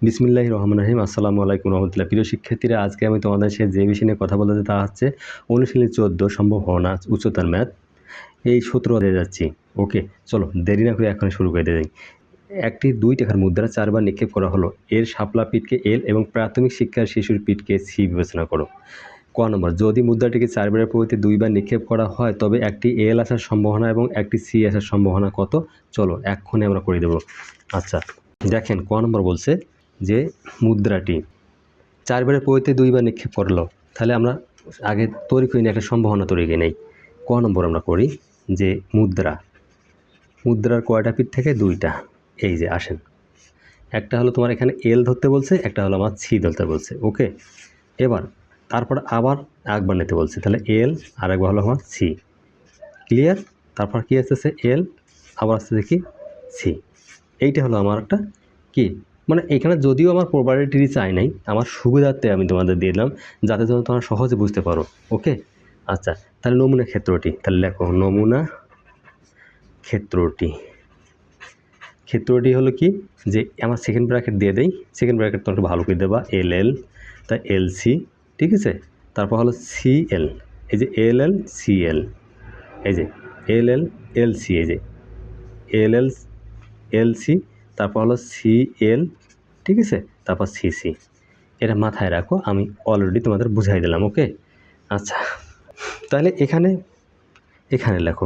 বিসমিল্লাহির রহমানির রহিম। আসসালামু আলাইকুম রহমতুল্লাহ। প্রিয় শিক্ষার্থীরা, আজকে আমি তোমাদের সাথে যে বিষয় নিয়ে কথা বলতে তা হচ্ছে অনুশীলনী 14 সম্ভাবনা উচ্চতার ম্যাথ এই সূত্র দিয়ে যাচ্ছি। ওকে, চলো দেরি না করে এখন শুরু করে দেই। একটি 2 টাকার মুদ্রা 4 বার নিক্ষেপ করা হলো। এর শাপলা পিঠকে এল এবং প্রাথমিক শিক্ষার শিশুর পিঠকে সি বিবেচনা করো। ক নম্বর, যদি মুদ্রাটিকে 4 বারের পরিবর্তে 2 বার নিক্ষেপ করা হয় তবে একটি এল আসার সম্ভাবনা এবং একটি সি আসার সম্ভাবনা কত? চলো এক্ষুনি আমরা করে দেব। আচ্ছা দেখেন, ক নম্বর বলছে যে মুদ্রাটি 4 বারের পরিবর্তে 2 বার নিক্ষেপ করলো, তাহলে আমরা আগে তৈরি করি না, একটা সম্ভাবনা তৈরি করে নেই। ক নম্বর আমরা করি যে মুদ্রার কয়টা পিঠ থেকে? 2টা। এই যে আসেন, একটা হলো তোমার এখানে এল ধরতে বলছে, একটা হলো আমার সি ধরতে বলছে। ওকে, এবার তারপর আবার একবার নিতে বলছে, তাহলে এল আর একবার হলো আমার সি। ক্লিয়ার? তারপর কি আসতেছে? এল, আবার আসতেছে কি? সি। এইটা হলো আমার একটা কি, মানে এখানে যদিও আমার প্রবাবিলিটি চাই নাই, আমার সুবিধার্থে আমি তোমাদের দিলাম যাতে যেন তোমরা সহজে বুঝতে পারো। ওকে, আচ্ছা তাহলে নমুনা ক্ষেত্রটি, তাহলে লেখো নমুনা ক্ষেত্রটি হলো কি যে আমার সেকেন্ড ব্র্যাকেট দিয়ে দেই, সেকেন্ড ব্র্যাকেট তোমরা ভালো করে দেবা, এল এল, তাই এল সি, ঠিক আছে। তারপর হলো সি এল, এই যে এল এল সি এল, এই যে এল এল এল সি, এই যে এল এল এল সি, তারপর হলো সি এল, ঠিক আছে, তারপর সি সি। এটা মাথায় রাখো, আমি অলরেডি তোমাদের বুঝাই দিলাম। ওকে, আচ্ছা তাহলে এখানে লেখো,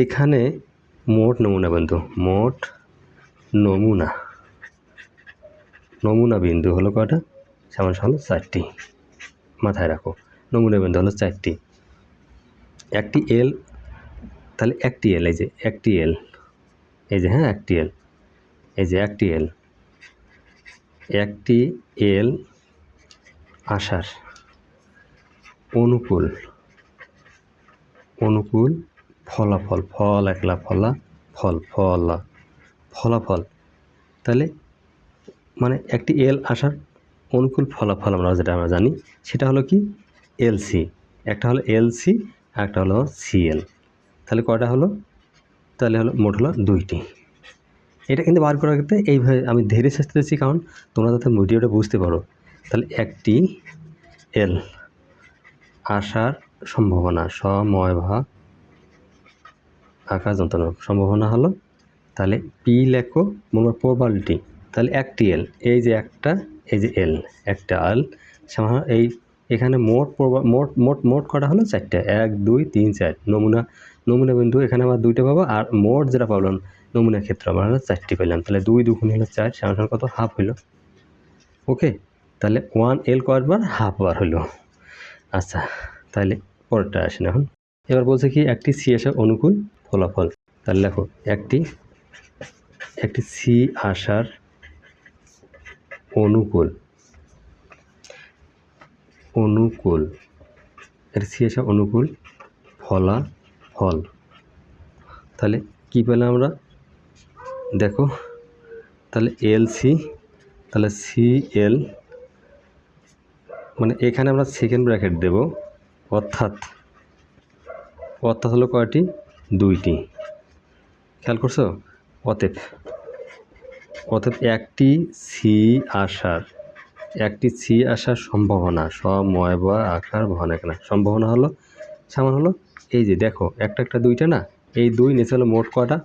এখানে মোট নমুনা বিন্দু, মোট নমুনা বিন্দু হলো কয়টা? সমান হলো 4টি। মাথায় রাখো, নমুনা বিন্দু হলো 4টি। একটি এল, তাহলে একটি এল, এই যে একটি এল, এই যে হ্যাঁ একটি এল, এই যে একটি এল আসার অনুকূল ফলাফল, ফল একলা ফলাফল, তাহলে মানে একটি এল আসার অনুকূল ফলাফল আমরা যেটা জানি সেটা হলো কি? এলসি। একটা হলো এলসি আর একটা হলো সিএল। তাহলে কয়টা হলো? তাহলে হলো মোট হলো 2টি। এটা কিন্তু বার করার ক্ষেত্রে এইভাবে আমি ধীরে চেষ্টা দিচ্ছি, কারণ তোমরা যাতে ভিডিওটা বুঝতে পারো। তাহলে একটি এল আসার সম্ভাবনা, সময় আকার যন্ত্রণা সম্ভাবনা হলো, তাহলে পি লেখো মনে প্রবাবিলিটি। তাহলে একটি এল, এই যে একটা, এই যে এল, একটা এল সমান এই এখানে মোট কটা হলো? 4টা। 1 2 3 4 নমুনা বিন্দু এখানে আমার 2টা পাবো, আর মোট যেটা পাবলাম নমুনা ক্ষেত্র আমার হলো 4টি পেলাম। তাহলে 2 2 হলো 4, সমান কত? হাফ হইল। ওকে, তাহলে 1 এল কয়বার? হাফ বার হইল। আচ্ছা তাহলে পরেরটা আসেন এখন। এবার বলছে কি একটি সি আসার অনুকূল ফলাফল। তাহলে লেখো একটি সি আসার অনুকূল এর সি আসার অনুকূল ফলাফল। তাহলে কি পেলাম আমরা? দেখো, তাহলে এল সি, তাহলে সি এল, মানে এখানে আমরা সেকেন্ড ব্র্যাকেট দেব, অর্থাৎ হলো কয়টি? 2টি। খেয়াল করছো? অতএব একটি সি আসার সম্ভাবনা, সময় বা আকার বহন এখানে সম্ভাবনা হলো সমান হলো, এই যে দেখো একটা 2টা না, এই 2 নিচে হলো মোট কয়টা?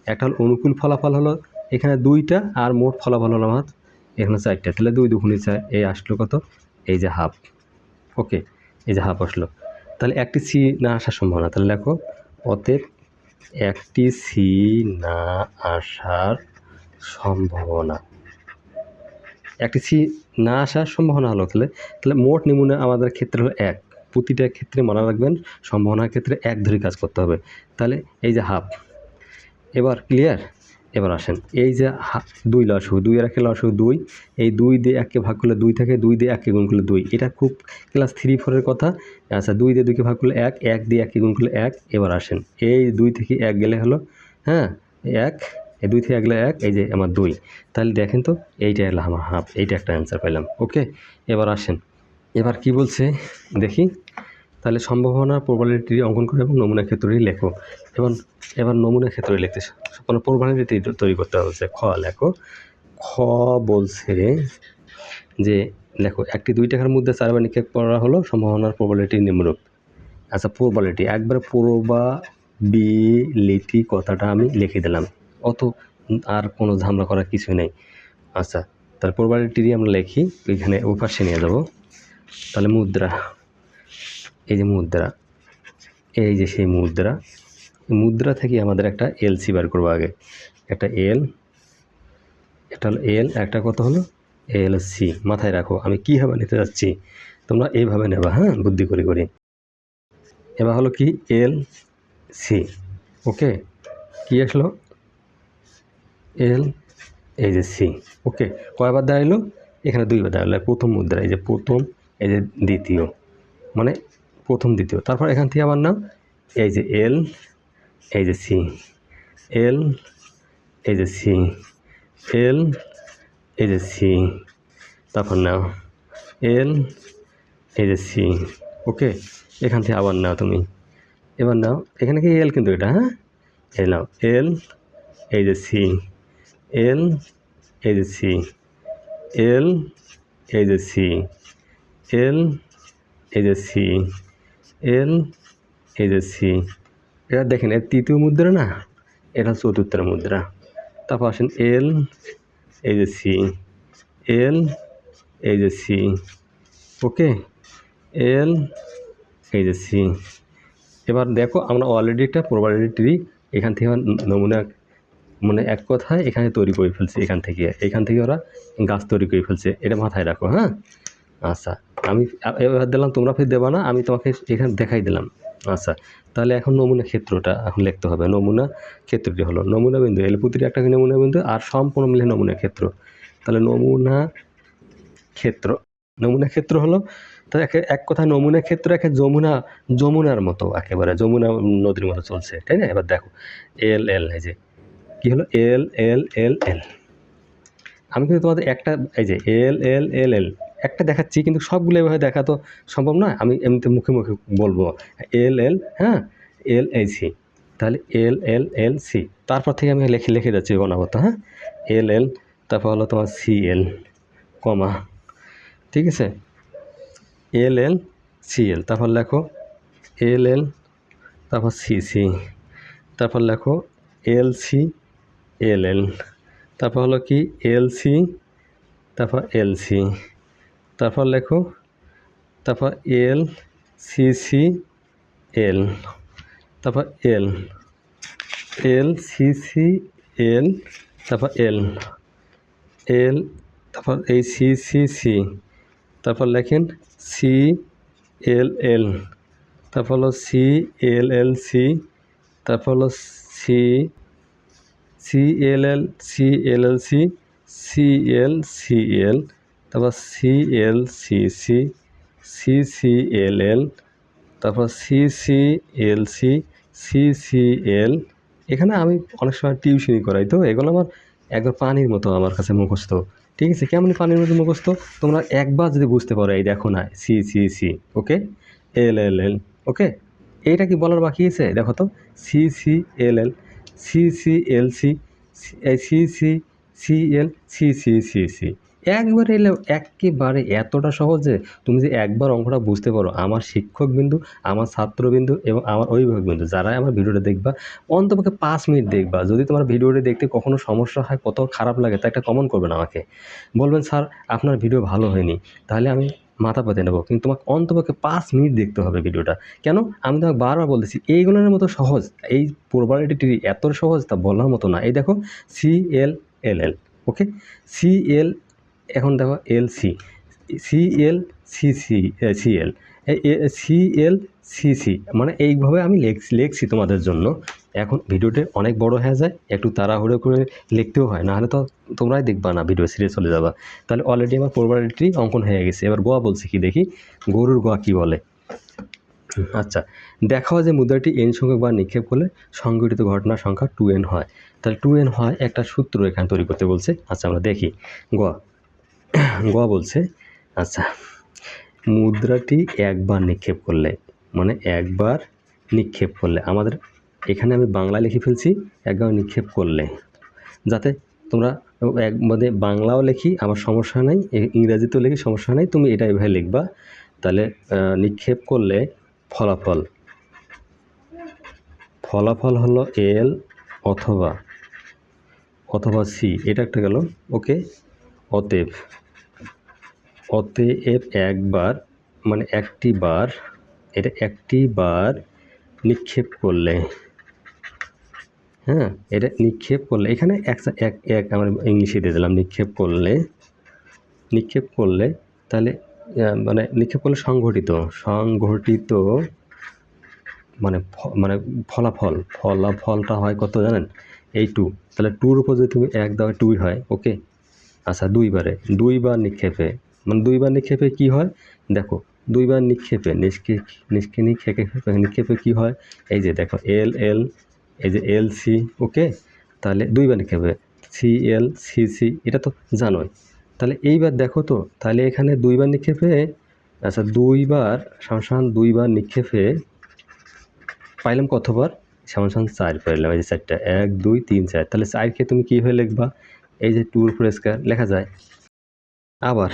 একটা হলো অনুকূল ফলাফল হলো এখানে 2টা, আর মোট ফলাফল হলো আমার এখানে 4টা। তাহলে 2 2 গুণ 4, এই আসলো কত? এই যে হাফ। ওকে, এই যে হাফ আসলো। তাহলে একটি সি না আসার সম্ভাবনা, তাহলে দেখো অতএব একটি সি না আসার সম্ভাবনা, একটি সি না আসার সম্ভাবনা হলো, তাহলে মোট নমুনা আমাদের ক্ষেত্রে হলো 1। প্রতিটা ক্ষেত্রে মনে রাখবেন সম্ভাবনার ক্ষেত্রে 1 ধরে কাজ করতে হবে। তাহলে এই যে হাফ। এবার ক্লিয়ার? এবার আসেন, এই যে 2 লসাগু, 2 এর 1 লসাগু 2, এই 2 দিয়ে 1কে ভাগ করলে 2 থাকে, 2 দিয়ে 1কে গুণ করলে 2, এটা খুব ক্লাস 3 4 এর কথা। আচ্ছা 2 দিয়ে 2কে ভাগ করলে 1, 1 দিয়ে 1কে গুণ করলে 1। এবার আসেন, এই 2 থেকে 1 গেলে হলো হ্যাঁ 1, এই 2 থেকে 1 গেলে 1, এই যে আমার 2। তাহলে দেখেন তো এইটা হলো আমার হাফ, এইটা একটা অ্যান্সার পেলাম। ওকে, এবার আসেন, এবার কি বলছে দেখি। তাহলে সম্ভাবনা প্রবাবিলিটি অঙ্কন করে এবং নমুনা ক্ষেত্রটি লেখো। এবার নমুনা ক্ষেত্রে লিখতে কোনো প্রবাবিলিটি তৈরি করতে হচ্ছে। খ লেখো। খ বলছে যে দেখো একটি 2 টাকার মুদ্রা 4 বার নিক্ষেপ করা হলো, সম্ভাবনার প্রবাবিলিটি নিম্নরূপ। আচ্ছা প্রবাবিলিটি একবার প্রবাবিলিটি কথাটা আমি লিখে দিলাম, অত আর কোনো ঝামেলা করার কিছুই নেই। আচ্ছা তাহলে প্রবাবিলিটি আমরা লিখি, এখানে ওপাশে নিয়ে যাব। তাহলে মুদ্রা, এই যে মুদ্রা, এই যে সেই মুদ্রা থেকে আমাদের একটা এলসি বার করবো আগে। একটা এল, একটা হলো এল, একটা কত হলো এল সি। মাথায় রাখো আমি কীভাবে নিতে যাচ্ছি, তোমরা এইভাবে নেবা, হ্যাঁ, বুদ্ধি করে। এবার হলো কি এল সি, ওকে, কি আসলো এল, এই যে সি, ওকে। কয়বার দাঁড়াইলো, এখানে 2বার দাঁড়ালো। প্রথম মুদ্রা, এই যে প্রথম, এই যে দ্বিতীয়, মানে প্রথম দ্বিতীয়। তারপর এখান থেকে আবার নাও, এই যে এল, এই যে সি, এল, এই যে সি, এল, এই যে সি, তারপর নাও এল, এই যে সি, ওকে। এখান থেকে আবার নাও তুমি, এবার নাও এখানে কি এল, কিন্তু এটা, হ্যাঁ, এই নাও এল, এই যে সি, এল, এই যে সি, এল, এই যে সি, এল, এই যে সি, এল, এই যে সি। এটা দেখেন এর তৃতীয় মুদ্রা না, এটা চতুর্থের মুদ্রা। তারপর আসেন এল, এই যে সি, এল, এই যে সি, ওকে, এল, এই যে সি। এবার দেখো আমরা অলরেডি একটা প্রবাবিলিটি এখান থেকে নমুনা, মানে এক কথায় এখানে তৈরি করে ফেলছে, এখান থেকে ওরা গাছ তৈরি করে ফেলছে, এটা মাথায় রাখো, হ্যাঁ। আচ্ছা আমি এবার দিলাম, তোমরা ফির দেবা না, আমি তোমাকে এখানে দেখাই দিলাম। আচ্ছা তাহলে এখন নমুনা ক্ষেত্রটা এখন লিখতে হবে। নমুনা ক্ষেত্রটি হলো নমুনা বিন্দু, এল প্রতিটি একটা নমুনা বিন্দু আর সম্পূর্ণ মিলে নমুনা ক্ষেত্র। তাহলে নমুনা ক্ষেত্র হলো, তো এক কথা নমুনা ক্ষেত্র একে যমুনার মতো, একেবারে যমুনা নদীর মতো চলছে, তাই না। এবার দেখো এল, এই যে কি হলো এল, আমি কিন্তু তোমাদের একটা, এই যে এল একটা দেখাচ্ছি, কিন্তু সবগুলো এভাবে দেখা তো সম্ভব নয়, আমি এমনিতে মুখে বলবো এল, হ্যাঁ, এল, এই সি। তাহলে এল সি, তারপর থেকে আমি লিখে যাচ্ছি অনাবত, হ্যাঁ, এল, তারপর হলো তোমার সি এল, কমা, ঠিক আছে, এল সি এল, তারপর লেখো এল, তারপর সি, তারপর লেখো এল সি এল, তারপর হলো কি এল সি, তারপর এল সি, তারপর লেখো, তারপর এল সি এল, তারপর এল সি এল, তারপর এল, তারপর এই সি, তারপর লেখেন সি এল, তারপর হলো সি এল সি, তারপর হলো C L C, C L, তারপর সি এল সি, এল, তারপর সি এল সি এল। এখানে আমি অনেক সময় টিউশনি করাই, তো এগুলো আমার একবার পানির মতো আমার কাছে মুখস্থ, ঠিক আছে। কেমন পানির মতো মুখস্থ, তোমরা একবার যদি বুঝতে পারো, এই দেখো না সি, ওকে, এল, ওকে। এইটা কি বলার বাকি আছে, দেখো তো C L, C L C, C L C. একবারে এলে একেবারে এতটা সহজে তুমি যে একবার অঙ্কটা বুঝতে পারো, আমার শিক্ষকবিন্দু, আমার ছাত্রবিন্দু এবং আমার অভিভাবকবিন্দু যারা আমার ভিডিওটা দেখবা, অন্তপক্ষে 5 মিনিট দেখবা। যদি তোমার ভিডিওটা দেখতে কখনো সমস্যা হয়, কত খারাপ লাগে, তা একটা কমেন্ট করবেন আমাকে, বলবেন স্যার আপনার ভিডিও ভালো হয়নি, তাহলে আমি মাথা পেতে নেবো, কিন্তু তোমাকে অন্তপক্ষে 5 মিনিট দেখতে হবে ভিডিওটা। কেন, আমি তোমাকে বারবার বলতেছি এইগুলোর মতো সহজ, এই প্রবাবিলিটি এত সহজ তা বলার মতো না। এই দেখো সি এল, ওকে, সি এল, এখন দেখো L C L C L, C L C, মানে এইভাবে আমি লিখছি তোমাদের জন্য। এখন ভিডিওটা অনেক বড় হয়ে যায়, একটু তাড়াহুড়ো করে লিখতেও হয়, নাহলে তো তোমরাই দেখবা না, ভিডিও সিরিজ চলে যাবা। তাহলে অলরেডি আমার প্রবাবিলিটি অঙ্কন হয়ে গেছে। এবার গোয়া বলছি কি দেখি, গরুর গোয়া কি বলে। আচ্ছা দেখাও যে মুদ্রাটি এন সংখ্যক বার নিক্ষেপ করলে সংঘটিত ঘটনার সংখ্যা 2n হয়। তাহলে 2n হয়, একটা সূত্র এখানে তৈরি করতে বলছে। আচ্ছা আমরা দেখি, গোয়া বলছে, আচ্ছা মুদ্রাটি একবার নিক্ষেপ করলে, মানে একবার নিক্ষেপ করলে। আমাদের এখানে আমি বাংলায় লিখে ফেলছি একবার নিক্ষেপ করলে, যাতে তোমরা মানে বাংলাও লিখি আমার সমস্যা নাই, ইংরেজিতেও লিখি সমস্যা নাই, তুমি এটা এভাবে লিখবা। তাহলে নিক্ষেপ করলে ফলাফল, ফলাফল হলো এল অথবা সি, এটা একটা গেল। ওকে, অতএব একবার মানে একটি বার, এটা একটি বার নিক্ষেপ করলে, হ্যাঁ এটা নিক্ষেপ করলে, এখানে এক আমরা ইংলিশে দিয়ে দিলাম নিক্ষেপ করলে তাহলে মানে নিক্ষেপ করলে সংঘটিত মানে মানে ফলাফলটা হয় কত জানেন, এই 2। তাহলে 2-র উপর যদি তুমি 1 দাও 2 হয়। ওকে, আচ্ছা দুইবার নিক্ষেপে মানে দুইবার নিক্ষেপে কি হয় দেখো, দুইবার নিক্ষেপে নিক্ষেপে কি হয়, এই যে দেখো এল, এই যে এল সি। ওকে, তাহলে দুইবার নিক্ষেপে সিএল সি, এটা তো জানোই। তাহলে এইবার দেখো তো, তাহলে এখানে দুইবার নিক্ষেপে, আচ্ছা দুইবার নিক্ষেপে পাইলাম কতবার, সমান 4 পাইলাম। এই যে 4টা 1 2 3 4, তাহলে 4কে তুমি কীভাবে লিখবা, এই যে 2-র উপর স্কয়ার লেখা যায়। আবার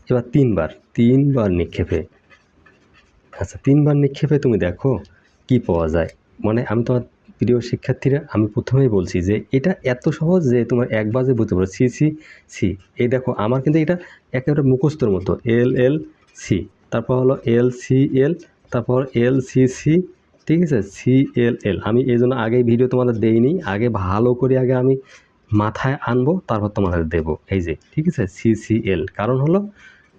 এবার তিনবার নিক্ষেপে, আচ্ছা 3বার নিক্ষেপে তুমি দেখো কি পাওয়া যায়। মানে আমি তোমার প্রিয় শিক্ষার্থীরা, আমি প্রথমেই বলছি যে এটা এত সহজ যে তোমার একবার যে বুঝতে পারো। সি, এই দেখো আমার কিন্তু এটা একেবারে মুখস্থর মতো, এল সি, তারপর হলো এল সি এল, তারপর এল সি, ঠিক আছে, এল। আমি এই জন্য আগে ভিডিও তোমাদের দেইনি, আগে ভালো করে আগে আমি মাথায় আনবো, তারপর তোমাদের দেবো। এই যে ঠিক আছে এল, কারণ হলো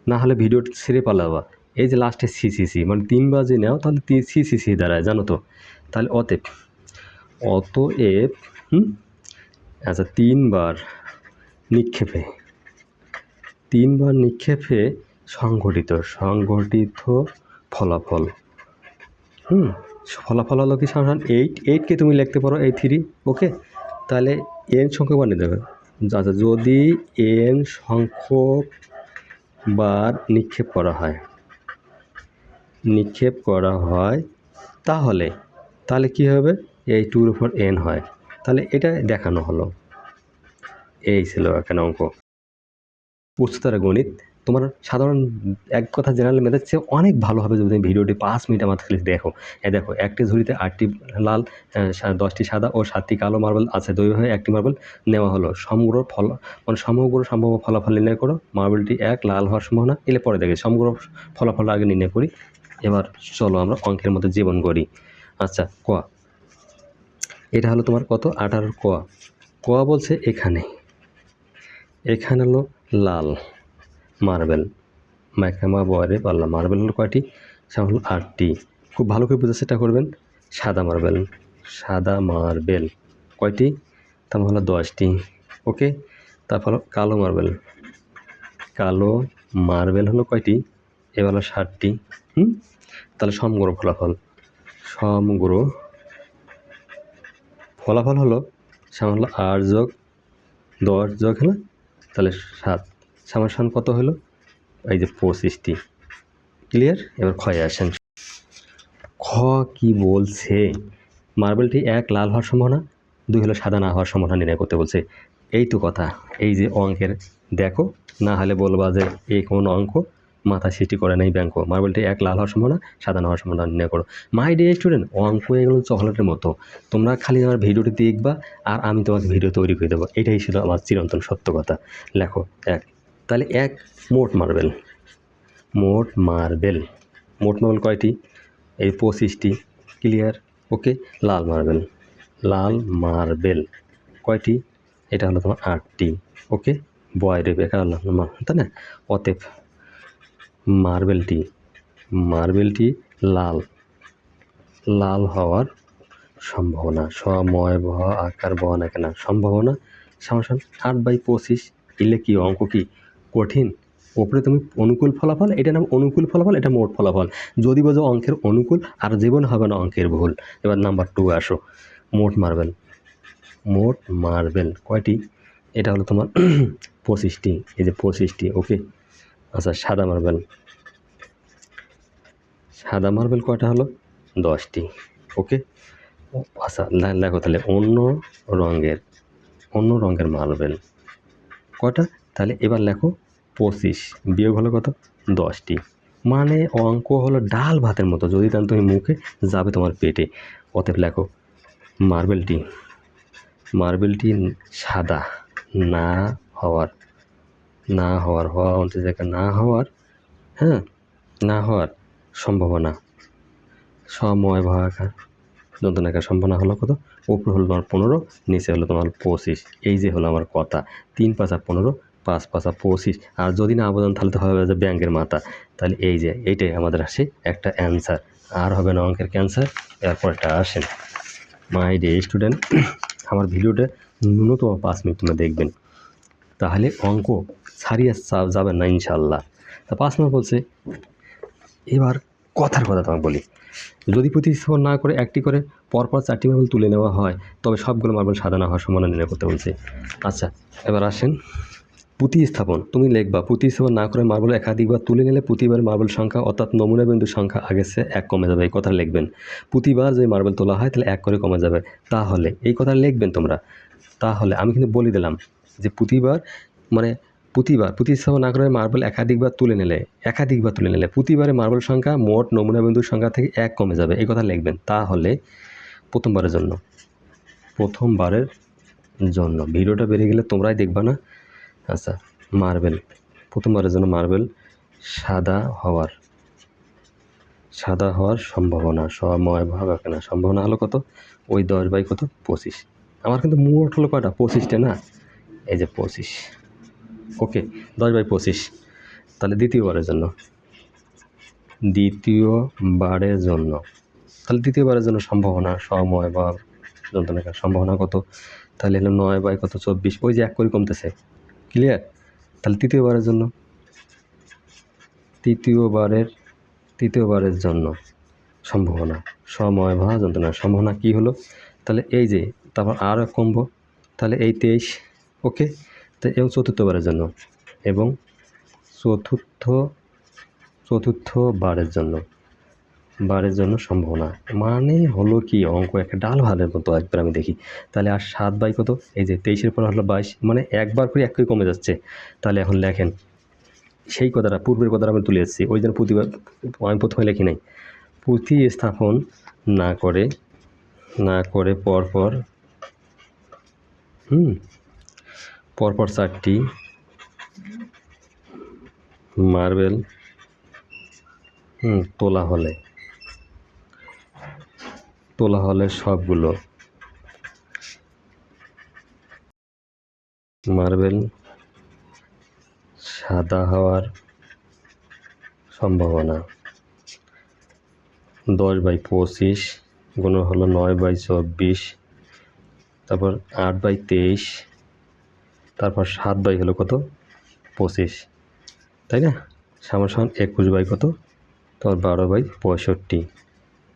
না হলে ভিডিও ছেড়ে পালাবা। এই যে লাস্টে সি মানে 3বার যে নাও তাহলে সি দাঁড়ায়, জানো তো। তাহলে অতএব আচ্ছা তিনবার নিক্ষেপে সংঘটিত ফলাফল, ফলাফল হলো কি সমান 8কে তুমি লিখতে পারো এই 3। ওকে, তাহলে এন সংখ্যক বার নিতে হবে। আচ্ছা যদি এন সংখ্যক বার নিক্ষেপ করা হয় তাহলে কি হবে, এই 2-র উপর n হয়। তাহলে এটা দেখানো হলো। এই ছিল এখানে অঙ্ক। উচ্চতর গণিত তোমার সাধারণ এক কথা জেনারেল ম্যাথের চেয়ে অনেক ভালো হবে যদি ভিডিওটি 5 মিনিট আমার থেকে দেখো। দেখো একটি ঝুড়িতে 8টি লাল 10টি সাদা ও 7টি কালো মার্বেল আছে। দৈর্ঘ্যে একটি মার্বেল নেওয়া হলো। সমগ্র সম্ভাব্য ফলাফল নির্ণয় করো। মার্বেলটি 1 লাল হওয়ার সম্ভাবনা, এলে পরে দেখে সমগ্র ফলাফল আগে নির্ণয় করি। এবার চলো আমরা অঙ্কের মধ্যে জীবন করি। আচ্ছা এটা হলো তোমার কত 18 ক বলছে এখানে হলো লাল মার্বেল, মাইকামা বয়ারে পাল্লা মার্বেল হলো কয়টি, সেটা হলো 8টি। খুব ভালো করে বোঝার চেষ্টা করবেন। সাদা মার্বেল কয়টি, তার হলো 10টি। ওকে, তারপর কালো মার্বেল হলো কয়টি, এবার হলো 7টি। তাহলে সমগ্র ফলাফল হলো সমান হলো 8 যোগ 10 যোগ হলো তাহলে 7 সমান কত হলো, এই যে 25টি। ক্লিয়ার? এবার ক্ষয়ে আসেন। কি বলছে, মার্বেলটি 1 লাল হওয়ার সম্ভাবনা, 2 হলো সাদা না হওয়ার সম্ভাবনা নির্ণয় করতে বলছে। এই তো কথা। এই যে অঙ্কের দেখো, না হলে বলবা যে এই কোন অঙ্ক মাথা সৃষ্টি করে নাই ব্যাংক। মার্বেলটি 1 লাল হওয়ার সম্ভাবনা, সাদা না হওয়ার সম্ভাবনা নির্ণয় করো। মাই ডিয়ার স্টুডেন্ট, অঙ্ক এগুলো চকলেটের মতো, তোমরা খালি আমার ভিডিওটি দেখবা আর আমি তোমাকে ভিডিও তৈরি করে দেবো। এটাই ছিল আমার চিরন্তন সত্য কথা। লেখো 1, তাহলে 1 মোট মার্বেল কয়টি, এই 25টি। ক্লিয়ার? ওকে, লাল মার্বেল কয়টি, এটা হলো তোমার 8টি। ওকে, বয়রে বেকার তাই না। অতএব মার্বেলটি লাল হওয়ার সম্ভাবনা, সময় ভ আকার ব না কেনা সম্ভাবনা সমান 8/25। এলে কি অঙ্ক কি কঠিন? ওপরে তুমি অনুকূল ফলাফল, এটা নাম অনুকূল ফলাফল, এটা মোট ফলাফল। যদি বোঝো অঙ্কের অনুকূল আর জীবন হবে না অঙ্কের ভুল। এবার নাম্বার 2 আসো। মোট মার্বেল কয়টি, এটা হলো তোমার 25টি। এই যে 25টি। ওকে, আচ্ছা সাদা মার্বেল সাদা মার্বেল কয়টা হলো? 10টি। ওকে, আচ্ছা দেখো তাহলে অন্য রঙের মার্বেল কয়টা? তাহলে এবার লেখো 25 বিয়োগ হলো কত? 10টি। মানে অঙ্ক হলো ডাল ভাতের মতো, যদি তাহলে তুমি মুখে যাবে তোমার পেটে। অতএব লেখো মার্বেলটি সাদা না হওয়ার হওয়া অন্তত জায়গায় না হওয়ার সম্ভাবনা সময়ভাগাকার যন্ত্রণাকার সম্ভাবনা হলো কত? উপরে হলো তোমার 15, নিচে হলো তোমার 25। এই যে হলো আমার কথা, 3 পাঁচা 15, 5 পাঁচা 25। আর যদি না আবেদন তাহলে তো হবে যে ব্যাংকের মাথা। তাহলে এই যে এইটাই আমাদের আসে একটা অ্যান্সার, আর হবে না অঙ্কের ক্যান্সার। এরপরটা আসেন মাই ডে স্টুডেন্ট, আমার ভিডিওটা ন্যূনতম 5 মিনিট তোমরা দেখবেন, তাহলে অঙ্ক ছাড়িয়ে যাবেন না ইনশাল্লাহ। তা 5 নম্বর বলছে, এবার কথার কথা তোমাকে বলি, যদি প্রতিস্থাপন না করে একটি করে পরপর 4টি মার্বেল তুলে নেওয়া হয় তবে সবগুলো মার্বেল সাদা না হওয়ার সম্ভাবনা নির্ণয় করতে বলছে। আচ্ছা এবার আসেন প্রতিস্থাপন। তুমি লিখবা প্রতিস্থাপন না করে মার্বেল একাধিকবার তুলে নিলে প্রতিবার মার্বেল সংখ্যা অর্থাৎ নমুনা বিন্দুর সংখ্যা আগের চেয়ে 1 কমে যাবে। এই কথা লিখবেন। প্রতিবার যদি মার্বেল তোলা হয় তাহলে 1 করে কমে যাবে। তাহলে এই কথা লিখবেন তোমরা। তাহলে আমি কিন্তু বলে দিলাম যে প্রতিস্থাপন না করে মার্বেল একাধিকবার তুলে নিলে প্রতিবারে মার্বেল সংখ্যা মোট নমুনা বিন্দুর সংখ্যা থেকে 1 কমে যাবে। এই কথা লিখবেন। তাহলে প্রথমবারের জন্য ভিডিওটা বেরিয়ে গেলে তোমরাই দেখবা না। আচ্ছা প্রথমবারের জন্য মার্বেল সাদা হওয়ার সম্ভাবনা সম্ভাবনা হলো কত? ওই 10 বাই কত? 25। আমার কিন্তু মোট হলো কয়টা? 25টা না, এই যে 25। ওকে, 10 বাই 25। তাহলে দ্বিতীয়বারের জন্য সম্ভাবনা সময় বা যন্ত্রণাকার সম্ভাবনা কত? তাহলে হলো 9 বাই কত? 24। ওই যে 1 করে কমতেছে। ক্লিয়ার? তাহলে তৃতীয়বারের জন্য সম্ভাবনা সময় বা যন্ত্রণার সম্ভাবনা কি হলো? তাহলে এই যে তারপর আরও কমবো, তাহলে এই 23। ওকে, তো এবং চতুর্থবারের জন্য সম্ভাবনা মানে হলো কি, অঙ্ক একটা ডাল ভাতের মতো একবার আমি দেখি। তাহলে আর 7 বাই কত? এই যে 23-এর পর হলো 22, মানে একবার করে 1 করে কমে যাচ্ছে। তাহলে এখন লেখেন সেই কথাটা, পূর্বের কথাটা আমি তুলে এসেছি। ওই জন্য আমি প্রথমে লিখি নাই, প্রতিস্থাপন না করে পরপর 4টি মার্বেল তোলা হলে সবগুলো মার্বেল সাদা হওয়ার সম্ভাবনা 10 বাই 25 গুণ হলো 9 বাই 24, তারপর 8 বাই 23, তারপর 7 বাই হলো কত? 25, তাই না? সমান 21 বাই কত? তারপর 12 বাই 65।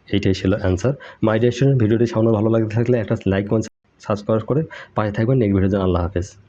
এইটাই ছিল অ্যান্সার। মাই ডিয়ার স্টুডেন্ট, ভিডিওটি সামনে ভালো লাগতে থাকলে একটা লাইক, কমেন্ট, সাবস্ক্রাইব করে পাশে থাকবেন। নেক্সট ভিডিওর জন্য আল্লাহ হাফেজ।